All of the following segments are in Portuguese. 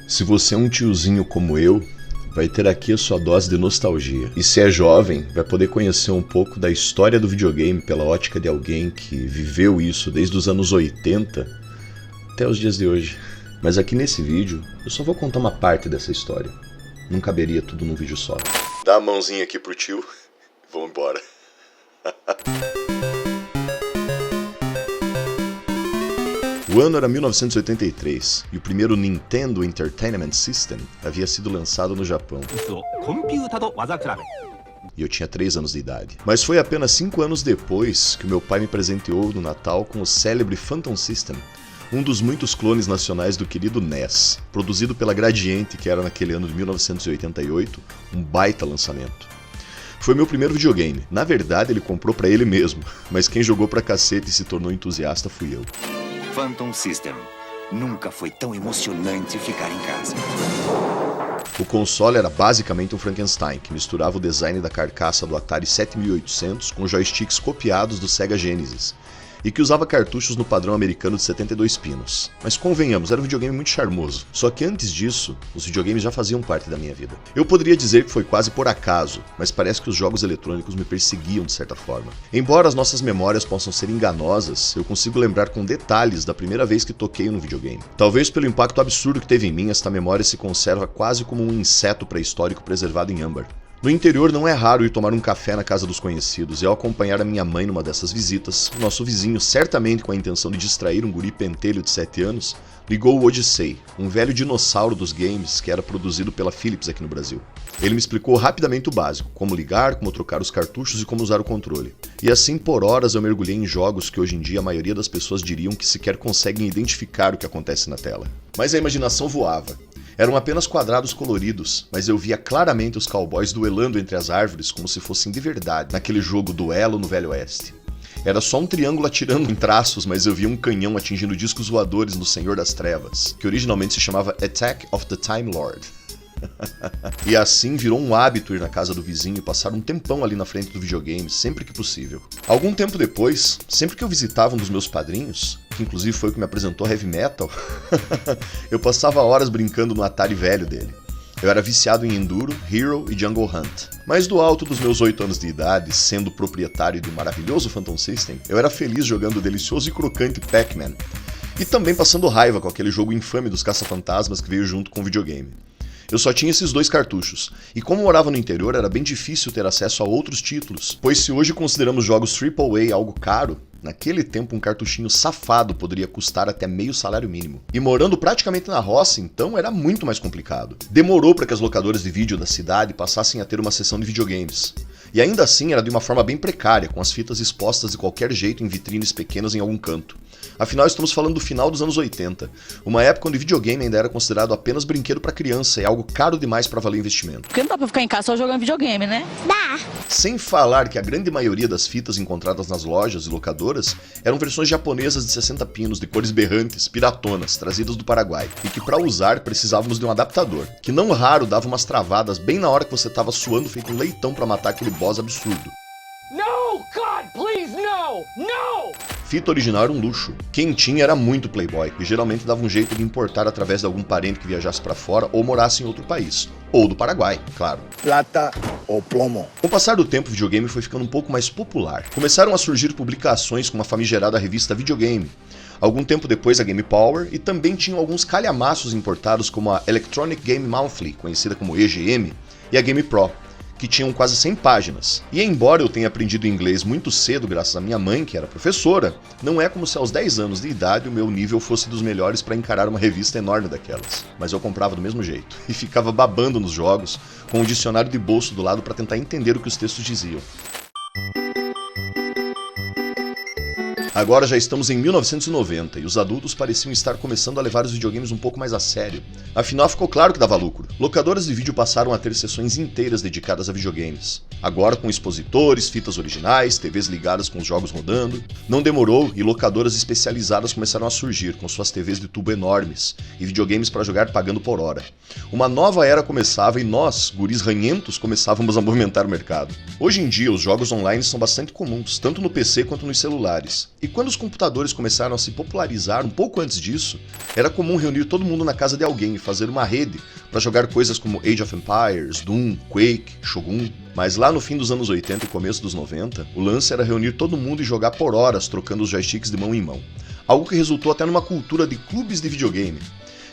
Se você é um tiozinho como eu, vai ter aqui a sua dose de nostalgia. E se é jovem, vai poder conhecer um pouco da história do videogame pela ótica de alguém que viveu isso desde os anos 80 até os dias de hoje. Mas aqui nesse vídeo, eu só vou contar uma parte dessa história. Não caberia tudo num vídeo só. Dá a mãozinha aqui pro tio e vamos embora. O ano era 1983 e o primeiro Nintendo Entertainment System havia sido lançado no Japão. E eu tinha 3 anos de idade. Mas foi apenas 5 anos depois que o meu pai me presenteou no Natal com o célebre Phantom System, um dos muitos clones nacionais do querido NES, produzido pela Gradiente, que era naquele ano de 1988, um baita lançamento. Foi meu primeiro videogame. Na verdade, ele comprou pra ele mesmo, mas quem jogou pra cacete e se tornou entusiasta fui eu. Phantom System. Nunca foi tão emocionante ficar em casa. O console era basicamente um Frankenstein, que misturava o design da carcaça do Atari 7800 com joysticks copiados do Sega Genesis, e que usava cartuchos no padrão americano de 72 pinos. Mas convenhamos, era um videogame muito charmoso. Só que antes disso, os videogames já faziam parte da minha vida. Eu poderia dizer que foi quase por acaso, mas parece que os jogos eletrônicos me perseguiam de certa forma. Embora as nossas memórias possam ser enganosas, eu consigo lembrar com detalhes da primeira vez que toquei no videogame. Talvez pelo impacto absurdo que teve em mim, esta memória se conserva quase como um inseto pré-histórico preservado em âmbar. No interior não é raro ir tomar um café na casa dos conhecidos, e ao acompanhar a minha mãe numa dessas visitas, o nosso vizinho, certamente com a intenção de distrair um guri pentelho de 7 anos, ligou o Odyssey, um velho dinossauro dos games que era produzido pela Philips aqui no Brasil. Ele me explicou rapidamente o básico, como ligar, como trocar os cartuchos e como usar o controle. E assim por horas eu mergulhei em jogos que hoje em dia a maioria das pessoas diriam que sequer conseguem identificar o que acontece na tela. Mas a imaginação voava. Eram apenas quadrados coloridos, mas eu via claramente os cowboys duelando entre as árvores como se fossem de verdade, naquele jogo Duelo no Velho Oeste. Era só um triângulo atirando em traços, mas eu via um canhão atingindo discos voadores no Senhor das Trevas, que originalmente se chamava Attack of the Time Lord. E assim virou um hábito ir na casa do vizinho e passar um tempão ali na frente do videogame, sempre que possível. Algum tempo depois, sempre que eu visitava um dos meus padrinhos, que inclusive foi o que me apresentou heavy metal, eu passava horas brincando no Atari velho dele. Eu era viciado em Enduro, Hero e Jungle Hunt. Mas do alto dos meus 8 anos de idade, sendo proprietário do maravilhoso Phantom System, eu era feliz jogando o delicioso e crocante Pac-Man. E também passando raiva com aquele jogo infame dos caça-fantasmas que veio junto com o videogame. Eu só tinha esses 2 cartuchos, e como morava no interior era bem difícil ter acesso a outros títulos, pois se hoje consideramos jogos AAA algo caro, naquele tempo um cartuchinho safado poderia custar até meio salário mínimo. E morando praticamente na roça, então era muito mais complicado. Demorou para que as locadoras de vídeo da cidade passassem a ter uma seção de videogames. E ainda assim era de uma forma bem precária, com as fitas expostas de qualquer jeito em vitrines pequenas em algum canto. Afinal, estamos falando do final dos anos 80, uma época onde videogame ainda era considerado apenas brinquedo para criança e algo caro demais para valer investimento. Porque não dá pra ficar em casa só jogando videogame, né? Dá! Sem falar que a grande maioria das fitas encontradas nas lojas e locadoras eram versões japonesas de 60 pinos, de cores berrantes, piratonas, trazidas do Paraguai, e que para usar precisávamos de um adaptador, que não raro dava umas travadas bem na hora que você tava suando feito um leitão para matar aquele boss absurdo. No, God, please, no! No! Fita original era um luxo. Quem tinha era muito playboy, e geralmente dava um jeito de importar através de algum parente que viajasse para fora ou morasse em outro país. Ou do Paraguai, claro. Plata ou plomo. Com o passar do tempo, o videogame foi ficando um pouco mais popular. Começaram a surgir publicações como a famigerada revista Videogame. Algum tempo depois a Game Power, e também tinham alguns calhamaços importados como a Electronic Game Monthly, conhecida como EGM, e a Game Pro, que tinham quase 100 páginas. E embora eu tenha aprendido inglês muito cedo graças à minha mãe, que era professora, não é como se aos 10 anos de idade o meu nível fosse dos melhores para encarar uma revista enorme daquelas. Mas eu comprava do mesmo jeito, e ficava babando nos jogos, com um dicionário de bolso do lado para tentar entender o que os textos diziam. Agora já estamos em 1990 e os adultos pareciam estar começando a levar os videogames um pouco mais a sério. Afinal, ficou claro que dava lucro. Locadoras de vídeo passaram a ter sessões inteiras dedicadas a videogames. Agora com expositores, fitas originais, TVs ligadas com os jogos rodando. Não demorou e locadoras especializadas começaram a surgir, com suas TVs de tubo enormes e videogames para jogar pagando por hora. Uma nova era começava e nós, guris ranhentos, começávamos a movimentar o mercado. Hoje em dia, os jogos online são bastante comuns, tanto no PC quanto nos celulares. E E quando os computadores começaram a se popularizar um pouco antes disso, era comum reunir todo mundo na casa de alguém e fazer uma rede para jogar coisas como Age of Empires, Doom, Quake, Shogun. Mas lá no fim dos anos 80 e começo dos 90, o lance era reunir todo mundo e jogar por horas trocando os joysticks de mão em mão. Algo que resultou até numa cultura de clubes de videogame,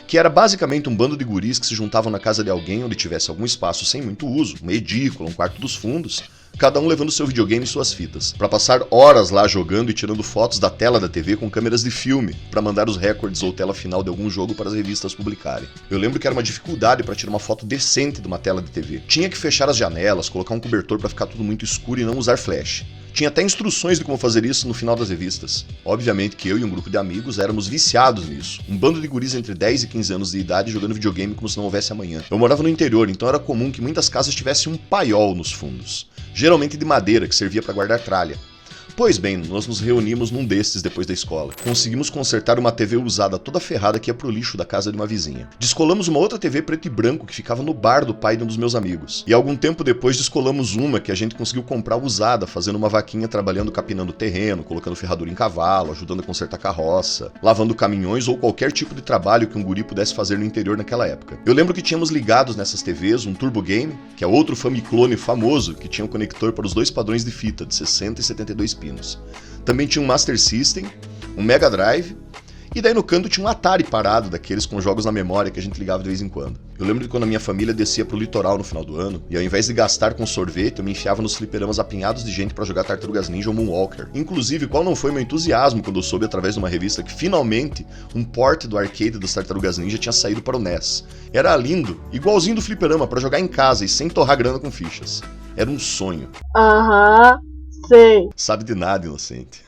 que era basicamente um bando de guris que se juntavam na casa de alguém onde tivesse algum espaço sem muito uso, uma edícula, um quarto dos fundos, cada um levando seu videogame e suas fitas, para passar horas lá jogando e tirando fotos da tela da TV com câmeras de filme, para mandar os recordes ou tela final de algum jogo para as revistas publicarem. Eu lembro que era uma dificuldade para tirar uma foto decente de uma tela de TV. Tinha que fechar as janelas, colocar um cobertor para ficar tudo muito escuro e não usar flash. Tinha até instruções de como fazer isso no final das revistas. Obviamente que eu e um grupo de amigos éramos viciados nisso. Um bando de guris entre 10 e 15 anos de idade jogando videogame como se não houvesse amanhã. Eu morava no interior, então era comum que muitas casas tivessem um paiol nos fundos. Geralmente de madeira, que servia para guardar tralha. Pois bem, nós nos reunimos num destes depois da escola. Conseguimos consertar uma TV usada toda ferrada que ia pro lixo da casa de uma vizinha. Descolamos uma outra TV preto e branco que ficava no bar do pai de um dos meus amigos. E algum tempo depois descolamos uma que a gente conseguiu comprar usada, fazendo uma vaquinha trabalhando capinando terreno, colocando ferradura em cavalo, ajudando a consertar carroça, lavando caminhões ou qualquer tipo de trabalho que um guri pudesse fazer no interior naquela época. Eu lembro que tínhamos ligados nessas TVs um Turbo Game, que é outro Famiclone famoso que tinha um conector para os dois padrões de fita, de 60 e 72 pinos. Também tinha um Master System, um Mega Drive, e daí no canto tinha um Atari parado, daqueles com jogos na memória que a gente ligava de vez em quando. Eu lembro de quando a minha família descia pro litoral no final do ano, e ao invés de gastar com sorvete, eu me enfiava nos fliperamas apinhados de gente pra jogar Tartarugas Ninja ou Moonwalker. Inclusive, qual não foi meu entusiasmo quando eu soube através de uma revista que finalmente um port do arcade dos Tartarugas Ninja tinha saído para o NES. Era lindo, igualzinho do fliperama, pra jogar em casa e sem torrar grana com fichas. Era um sonho. Aham. Sei. Sabe de nada, inocente.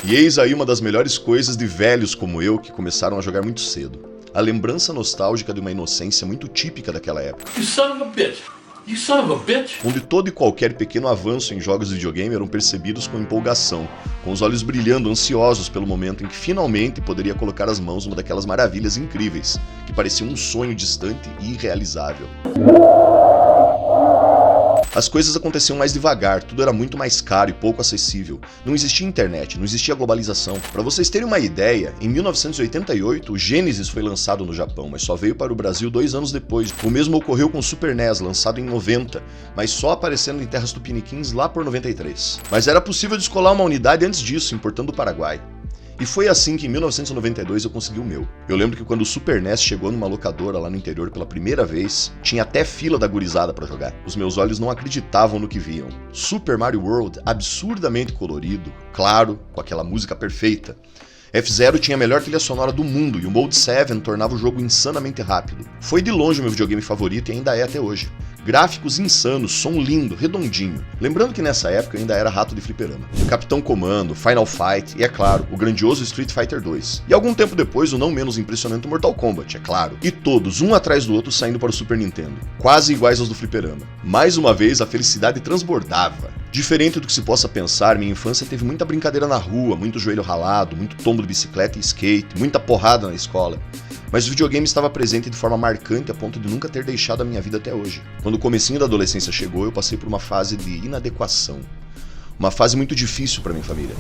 E eis aí uma das melhores coisas de velhos como eu que começaram a jogar muito cedo. A lembrança nostálgica de uma inocência muito típica daquela época. You son of a bitch! You son of a bitch! Onde todo e qualquer pequeno avanço em jogos de videogame eram percebidos com empolgação, com os olhos brilhando, ansiosos pelo momento em que finalmente poderia colocar as mãos numa daquelas maravilhas incríveis, que parecia um sonho distante e irrealizável. As coisas aconteciam mais devagar, tudo era muito mais caro e pouco acessível. Não existia internet, não existia globalização. Para vocês terem uma ideia, em 1988 o Genesis foi lançado no Japão, mas só veio para o Brasil 2 anos depois. O mesmo ocorreu com o Super NES, lançado em 90, mas só aparecendo em terras tupiniquins lá por 93. Mas era possível descolar uma unidade antes disso, importando do Paraguai. E foi assim que em 1992 eu consegui o meu. Eu lembro que quando o Super NES chegou numa locadora lá no interior pela primeira vez, tinha até fila da gurizada pra jogar. Os meus olhos não acreditavam no que viam. Super Mario World, absurdamente colorido, claro, com aquela música perfeita. F-Zero tinha a melhor trilha sonora do mundo e o Mode 7 tornava o jogo insanamente rápido. Foi de longe o meu videogame favorito e ainda é até hoje. Gráficos insanos, som lindo, redondinho. Lembrando que nessa época eu ainda era rato de fliperama. Capitão Comando, Final Fight e, é claro, o grandioso Street Fighter 2. E algum tempo depois o não menos impressionante Mortal Kombat, é claro. E todos, um atrás do outro, saindo para o Super Nintendo. Quase iguais aos do fliperama. Mais uma vez, a felicidade transbordava. Diferente do que se possa pensar, minha infância teve muita brincadeira na rua, muito joelho ralado, muito tombo de bicicleta e skate, muita porrada na escola. Mas o videogame estava presente de forma marcante a ponto de nunca ter deixado a minha vida até hoje. Quando o comecinho da adolescência chegou, eu passei por uma fase de inadequação. Uma fase muito difícil para minha família.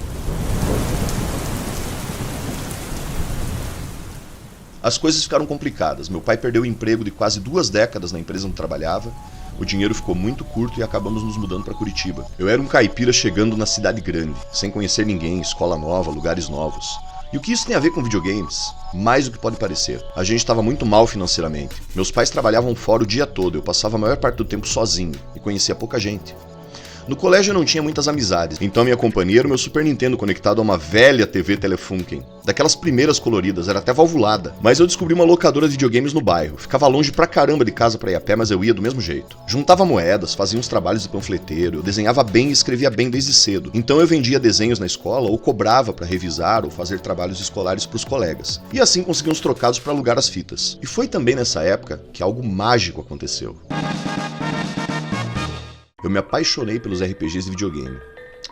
As coisas ficaram complicadas. Meu pai perdeu o emprego de quase 2 décadas na empresa onde trabalhava. O dinheiro ficou muito curto e acabamos nos mudando para Curitiba. Eu era um caipira chegando na cidade grande, sem conhecer ninguém, escola nova, lugares novos. E o que isso tem a ver com videogames? Mais do que pode parecer. A gente estava muito mal financeiramente. Meus pais trabalhavam fora o dia todo, eu passava a maior parte do tempo sozinho e conhecia pouca gente. No colégio eu não tinha muitas amizades, então minha companhia era o meu Super Nintendo conectado a uma velha TV Telefunken. Daquelas primeiras coloridas, era até valvulada. Mas eu descobri uma locadora de videogames no bairro. Ficava longe pra caramba de casa pra ir a pé, mas eu ia do mesmo jeito. Juntava moedas, fazia uns trabalhos de panfleteiro, eu desenhava bem e escrevia bem desde cedo. Então eu vendia desenhos na escola ou cobrava pra revisar ou fazer trabalhos escolares pros colegas. E assim consegui uns trocados pra alugar as fitas. E foi também nessa época que algo mágico aconteceu. Eu me apaixonei pelos RPGs de videogame.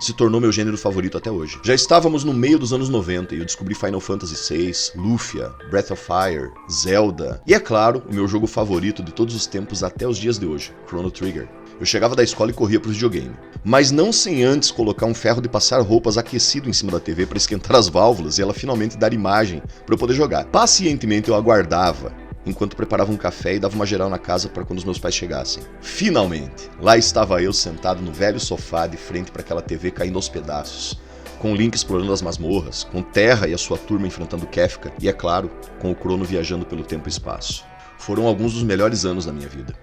Se tornou meu gênero favorito até hoje. Já estávamos no meio dos anos 90 e eu descobri Final Fantasy VI, Lufia, Breath of Fire, Zelda e, é claro, o meu jogo favorito de todos os tempos até os dias de hoje, Chrono Trigger. Eu chegava da escola e corria pro videogame. Mas não sem antes colocar um ferro de passar roupas aquecido em cima da TV para esquentar as válvulas e ela finalmente dar imagem para eu poder jogar. Pacientemente eu aguardava, enquanto preparava um café e dava uma geral na casa para quando os meus pais chegassem. Finalmente, lá estava eu sentado no velho sofá de frente para aquela TV caindo aos pedaços, com o Link explorando as masmorras, com Terra e a sua turma enfrentando Kefka e, é claro, com o Crono viajando pelo tempo e espaço. Foram alguns dos melhores anos da minha vida.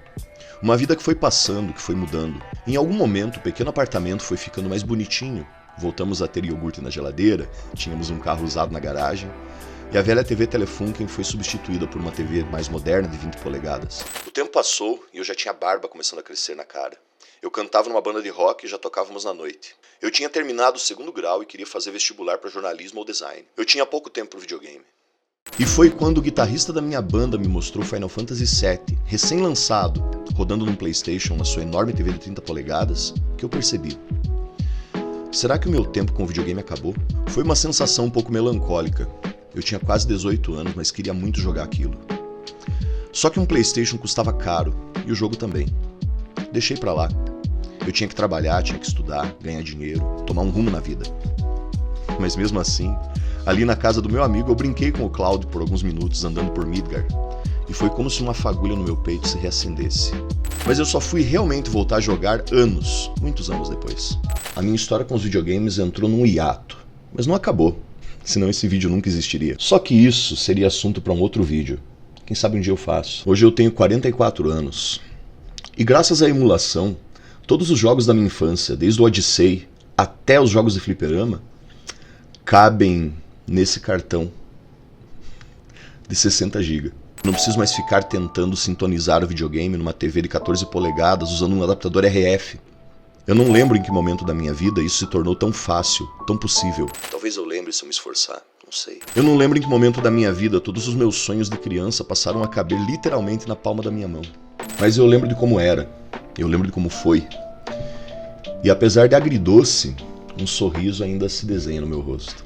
Uma vida que foi passando, que foi mudando. Em algum momento, o pequeno apartamento foi ficando mais bonitinho. Voltamos a ter iogurte na geladeira, tínhamos um carro usado na garagem, e a velha TV Telefunken foi substituída por uma TV mais moderna de 20 polegadas. O tempo passou e eu já tinha barba começando a crescer na cara. Eu cantava numa banda de rock e já tocávamos na noite. Eu tinha terminado o 2º grau e queria fazer vestibular para jornalismo ou design. Eu tinha pouco tempo para o videogame. E foi quando o guitarrista da minha banda me mostrou Final Fantasy VII, recém-lançado, rodando num PlayStation na sua enorme TV de 30 polegadas, que eu percebi. Será que o meu tempo com o videogame acabou? Foi uma sensação um pouco melancólica. Eu tinha quase 18 anos, mas queria muito jogar aquilo. Só que um PlayStation custava caro, e o jogo também. Deixei pra lá. Eu tinha que trabalhar, tinha que estudar, ganhar dinheiro, tomar um rumo na vida. Mas mesmo assim, ali na casa do meu amigo eu brinquei com o Cloud por alguns minutos andando por Midgar, e foi como se uma fagulha no meu peito se reacendesse. Mas eu só fui realmente voltar a jogar anos, muitos anos depois. A minha história com os videogames entrou num hiato, mas não acabou, senão esse vídeo nunca existiria. Só que isso seria assunto para um outro vídeo. Quem sabe um dia eu faço. Hoje eu tenho 44 anos. E graças à emulação, todos os jogos da minha infância, desde o Odyssey até os jogos de fliperama, cabem nesse cartão de 60 GB. Não preciso mais ficar tentando sintonizar o videogame numa TV de 14 polegadas usando um adaptador RF. Eu não lembro em que momento da minha vida isso se tornou tão fácil, tão possível. Talvez eu lembre se eu me esforçar, não sei. Eu não lembro em que momento da minha vida todos os meus sonhos de criança passaram a caber literalmente na palma da minha mão. Mas eu lembro de como era, eu lembro de como foi. E apesar de agridoce, um sorriso ainda se desenha no meu rosto.